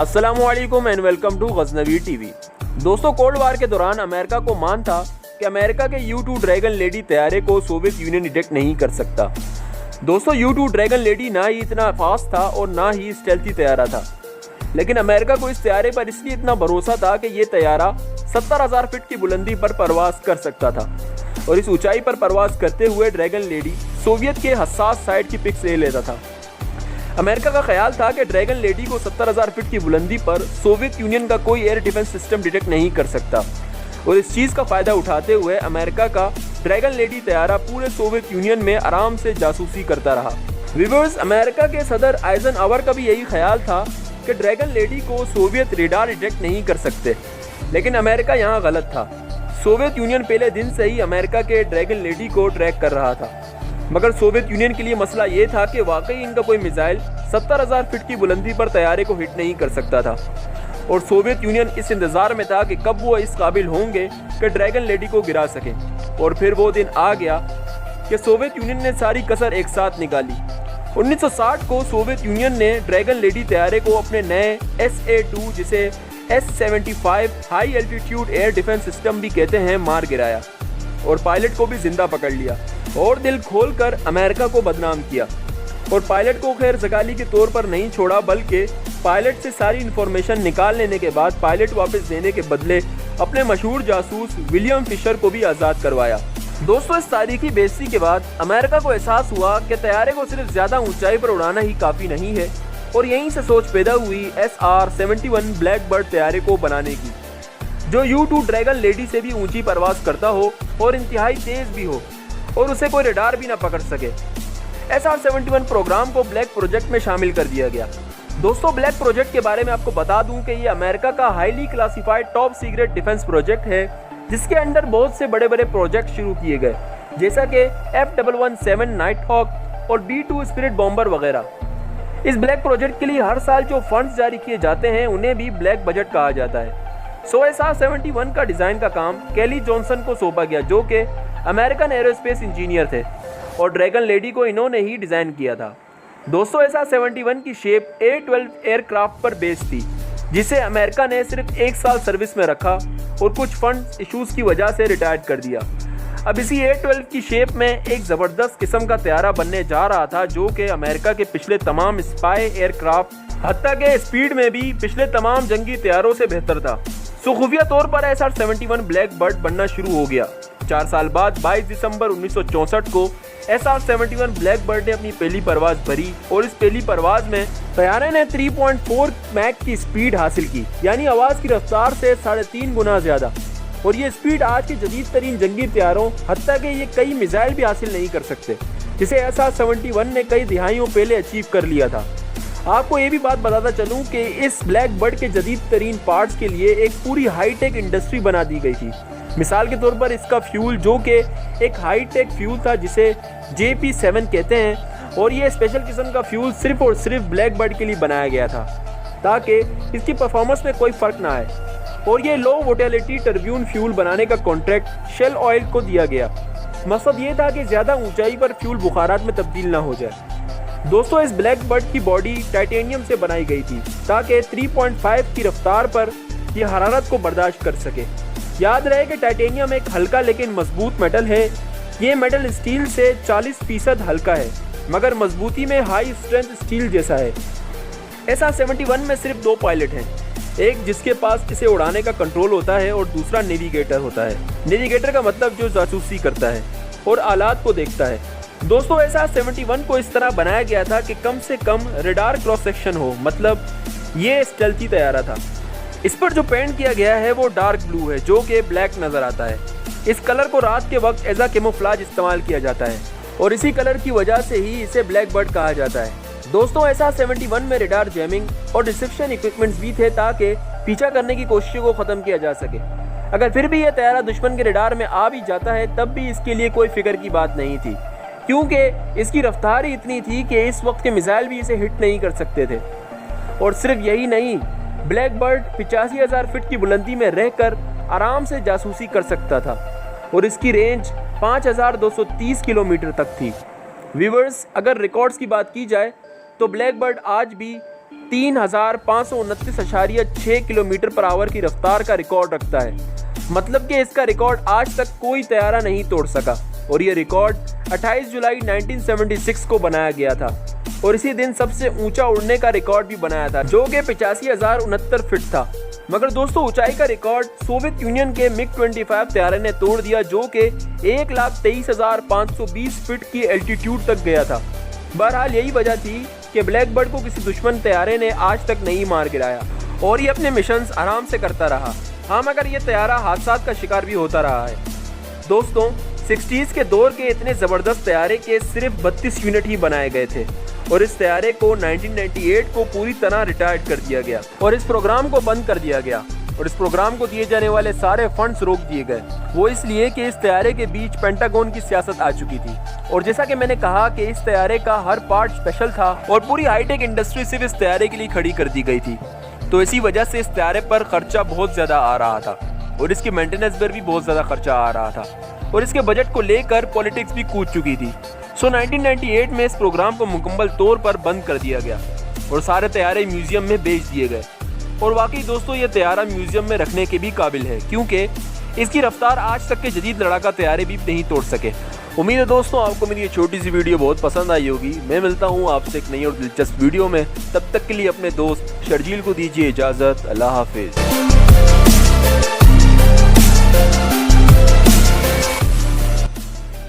अस्सलामुअलैकुम and welcome to Ghaznavi TV. दोस्तों, cold war के दौरान अमेरिका को मान था कि अमेरिका के U-2 ड्रैगन लेडी तैयारे को सोवियत यूनियन डिटेक्ट नहीं कर सकता। दोस्तों, U-2 ड्रैगन लेडी ना ही इतना फास्ट था और ना ही स्टेल्थी तैयारा था, लेकिन अमेरिका को इस तैयारे पर इसलिए इतना भरोसा था कि ये तैयारा 70,000 फीट की बुलंदी पर परवास कर सकता था और इस ऊंचाई पर परवास करते हुए ड्रैगन लेडी सोवियत के हसास साइड की पिक्स ले लेता था। अमेरिका का ख्याल था कि ड्रैगन लेडी को 70,000 फीट की बुलंदी पर सोवियत यूनियन का कोई एयर डिफेंस सिस्टम डिटेक्ट नहीं कर सकता और इस चीज़ का फ़ायदा उठाते हुए अमेरिका का ड्रैगन लेडी तैयारा पूरे सोवियत यूनियन में आराम से जासूसी करता रहा। व्यूअर्स, अमेरिका के सदर आइजनहावर का भी यही ख्याल था कि ड्रैगन लेडी को सोवियत रेडार डिटेक्ट नहीं कर सकते, लेकिन अमेरिका यहाँ गलत था। सोवियत यूनियन पहले दिन से ही अमेरिका के ड्रैगन लेडी को ट्रैक कर रहा था, मगर सोवियत यूनियन के लिए मसला ये था कि वाकई इनका कोई मिसाइल 70,000 फीट की बुलंदी पर तैयारे को हिट नहीं कर सकता था और सोवियत यूनियन इस इंतज़ार में था कि कब वो इस काबिल होंगे कि ड्रैगन लेडी को गिरा सकें। और फिर वो दिन आ गया कि सोवियत यूनियन ने सारी कसर एक साथ निकाली। 1960 को सोवियत यूनियन ने ड्रैगन लेडी तैयारे को अपने नए SA-2 जिसे S-75 high altitude air defence system भी कहते हैं मार गिराया और पायलट को भी जिंदा पकड़ लिया और दिल खोलकर अमेरिका को बदनाम किया। और पायलट को खैर जगाली के तौर पर नहीं छोड़ा, बल्कि पायलट से सारी इन्फॉर्मेशन निकाल लेने के बाद पायलट वापस देने के बदले अपने मशहूर जासूस विलियम फिशर को भी आज़ाद करवाया। दोस्तों, इस तारीखी बेइज्जती के बाद अमेरिका को एहसास हुआ कि तैयारे को सिर्फ ज़्यादा ऊंचाई पर उड़ाना ही काफ़ी नहीं है और यहीं से सोच पैदा हुई SR-71 ब्लैक बर्ड तैयारे को बनाने की, जो U-2 ड्रैगन लेडी से भी ऊंची परवास करता हो और इंतहाई तेज़ भी हो और उसे कोई रडार भी ना पकड़ सके। SR-71 प्रोग्राम को ब्लैक प्रोजेक्ट में शामिल कर दिया गया। दोस्तों, ब्लैक प्रोजेक्ट के बारे में आपको बता दूं कि ये अमेरिका का highly classified top secret defence project है, जिसके अंदर बहुत से बड़े बड़े प्रोजेक्ट शुरू किए गए, जैसा कि F-117 नाइट हॉक और B-2 स्पिरिट बॉम्बर वगैरह। इस ब्लैक प्रोजेक्ट के लिए हर साल जो फंड्स जारी किए जाते हैं उन्हें भी ब्लैक बजट कहा जाता है। SR-71 का डिज़ाइन का काम केली जॉनसन को सौंपा गया, जो कि अमेरिकन एरोस्पेस इंजीनियर थे और ड्रैगन लेडी को इन्होंने ही डिज़ाइन किया था। दोस्तों, SR-71 की शेप A-12 एयरक्राफ्ट पर बेस्ड थी, जिसे अमेरिका ने सिर्फ 1 साल सर्विस में रखा और कुछ फंड इशूज़ की वजह से रिटायर्ड कर दिया। अब इसी A-12 की शेप में एक ज़बरदस्त किस्म का तैयारा बनने जा रहा था, जो कि अमेरिका के पिछले तमाम स्पाई एयरक्राफ्ट हत्ता के स्पीड में भी पिछले तमाम जंगी तैयारों से बेहतर था। खुफिया तौर पर SR-71 ब्लैक बर्ड बनना शुरू हो गया। 4 साल बाद 22 दिसंबर 1964 को SR-71 ब्लैक बर्ड ने अपनी पहली परवाज भरी और इस पहली परवाज में तैयारे ने 3.4 मैक की स्पीड हासिल की, यानी आवाज़ की रफ्तार से 3.5 गुना ज़्यादा। और ये स्पीड आज के जदीद तरीन जंगी तैयारों हत्ता के ये कई मिसाइल भी हासिल नहीं कर सकते, जिसे SR-71 ने कई दिहाइयों पहले अचीव कर लिया था। आपको ये भी बात बताता चलूँ कि इस ब्लैक बर्ड के जदीद तरीन पार्ट्स के लिए एक पूरी हाईटेक इंडस्ट्री बना दी गई थी। मिसाल के तौर पर इसका फ्यूल, जो कि एक हाईटेक फ्यूल था जिसे JP-7 कहते हैं, और ये स्पेशल किस्म का फ्यूल सिर्फ और सिर्फ ब्लैक बर्ड के लिए बनाया गया था ताकि इसकी परफॉर्मेंस में कोई फ़र्क ना आए। और ये लो वोटेलिटी टर्ब्यून फ्यूल बनाने का कॉन्ट्रैक्ट शेल ऑयल को दिया गया। मकसद ये था कि ज़्यादा ऊंचाई पर फ्यूल बुखारात में तब्दील ना हो जाए। दोस्तों, इस ब्लैक बर्ड की बॉडी टाइटेनियम से बनाई गई थी ताकि 3.5 की रफ्तार पर यह हरारत को बर्दाश्त कर सके। याद रहे कि टाइटेनियम एक हल्का लेकिन मजबूत मेटल है। ये मेटल स्टील से 40% हल्का है, मगर मजबूती में हाई स्ट्रेंथ स्टील जैसा है। SR-71 में सिर्फ 2 पायलट हैं, एक जिसके पास इसे उड़ाने का कंट्रोल होता है और दूसरा नेविगेटर होता है। नेविगेटर का मतलब जो जासूसी करता है और आलात को देखता है। दोस्तों, SR-71 को इस तरह बनाया गया था कि कम से कम रडार क्रॉस सेक्शन हो, मतलब ये स्टेल्थी तैयारा था। इस पर जो पेंट किया गया है वो डार्क ब्लू है, जो कि ब्लैक नज़र आता है। इस कलर को रात के वक्त एज अ कैमोफ्लेज इस्तेमाल किया जाता है और इसी कलर की वजह से ही इसे ब्लैक बर्ड कहा जाता है। दोस्तों, SR-71 में रडार जैमिंग और रिसेप्शन इक्विपमेंट्स भी थे ताकि पीछा करने की कोशिशों को ख़त्म किया जा सके। अगर फिर भी यह तैयारा दुश्मन के रडार में आ भी जाता है तब भी इसके लिए कोई फिक्र की बात नहीं थी, क्योंकि इसकी रफ्तार ही इतनी थी कि इस वक्त के मिसाइल भी इसे हिट नहीं कर सकते थे। और सिर्फ यही नहीं, ब्लैक बर्ड 85,000 फीट की बुलंदी में रहकर आराम से जासूसी कर सकता था और इसकी रेंज 5,230 किलोमीटर तक थी। व्यूअर्स, अगर रिकॉर्ड्स की बात की जाए तो ब्लैक बर्ड आज भी 3,529.6 किलोमीटर पर आवर की रफ्तार का रिकॉर्ड रखता है। मतलब कि इसका रिकॉर्ड आज तक कोई तैयारा नहीं तोड़ सका और ये रिकॉर्ड 28 जुलाई 1976 को बनाया गया था और इसी दिन सबसे ऊंचा उड़ने का रिकॉर्ड भी बनाया था जो कि 85,069 फीट था। मगर दोस्तों ऊंचाई का रिकॉर्ड सोवियत यूनियन के MiG-25 तैयारे ने तोड़ दिया जो कि 1,23,520 फीट की एल्टीट्यूड तक गया था। बहरहाल यही वजह थी कि ब्लैकबर्ड को किसी दुश्मन तैयारे ने आज तक नहीं मार गिराया और ये अपने मिशंस आराम से करता रहा। हाँ, मगर ये तैयारा हादसात का शिकार भी होता रहा है। दोस्तों 60s के दौर के इतने ज़बरदस्त तैयारे के सिर्फ 32 यूनिट ही बनाए गए थे और इस तैयारे को 1998 को पूरी तरह रिटायर्ड कर दिया गया और इस प्रोग्राम को बंद कर दिया गया और इस प्रोग्राम को दिए जाने वाले सारे फंड्स रोक दिए गए। वो इसलिए कि इस तैयारे के बीच पेंटागन की सियासत आ चुकी थी और जैसा कि मैंने कहा कि इस तैयारे का हर पार्ट स्पेशल था और पूरी हाईटेक इंडस्ट्री सिर्फ इस तैयारे के लिए खड़ी कर दी गई थी। तो इसी वजह से इस तैयारे पर खर्चा बहुत ज़्यादा आ रहा था और इसकी मेंटेनेंस पर भी बहुत ज़्यादा खर्चा आ रहा था और इसके बजट को लेकर पॉलिटिक्स भी कूद चुकी थी। 1998 में इस प्रोग्राम को मुकम्मल तौर पर बंद कर दिया गया और सारे तैयारे म्यूजियम में बेच दिए गए। और वाकई दोस्तों ये तैयारा म्यूजियम में रखने के भी काबिल है क्योंकि इसकी रफ्तार आज तक के जदीद लड़ाका तैयारे भी नहीं तोड़ सके। उम्मीद है दोस्तों आपको मेरी ये छोटी सी वीडियो बहुत पसंद आई होगी। मैं मिलता हूँ आपसे एक नई और दिलचस्प वीडियो में, तब तक के लिए अपने दोस्त शर्जील को दीजिए इजाज़त। अल्लाह हाफिज़।